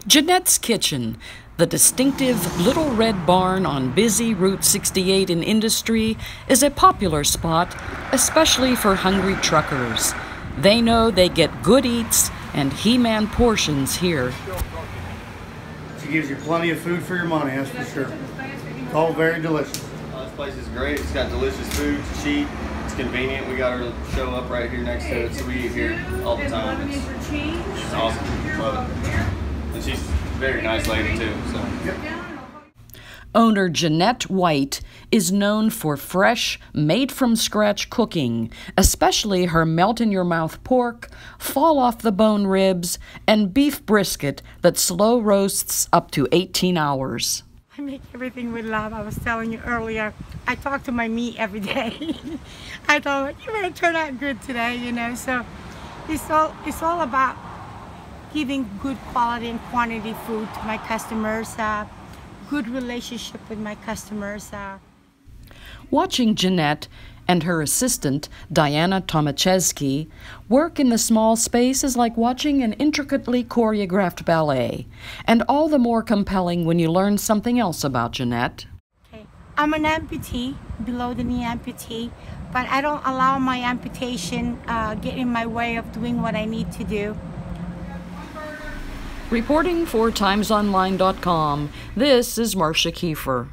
Jeannette's Kitchen, the distinctive little red barn on busy Route 68 in Industry, is a popular spot, especially for hungry truckers. They know they get good eats and He-Man portions here. She gives you plenty of food for your money, that's for sure. It's all very delicious. This place is great. It's got delicious food. It's cheap. It's convenient. We got her show up right here next to it, so we eat here all the time. It's awesome. Love it. And she's a very nice lady too. So. Owner Jeannette White is known for fresh, made-from-scratch cooking, especially her melt-in-your-mouth pork, fall-off-the-bone ribs, and beef brisket that slow roasts up to 18 hours. I make everything with love. I was telling you earlier, I talk to my meat every day. I thought, you better turn out good today, you know. So it's all about giving good quality and quantity food to my customers, good relationship with my customers. Watching Jeannette and her assistant, Diana Tomaszewski, work in the small space is like watching an intricately choreographed ballet, and all the more compelling when you learn something else about Jeannette. Okay. I'm an amputee, below the knee amputee, but I don't allow my amputation get in my way of doing what I need to do. Reporting for TimesOnline.com, this is Marcia Kiefer.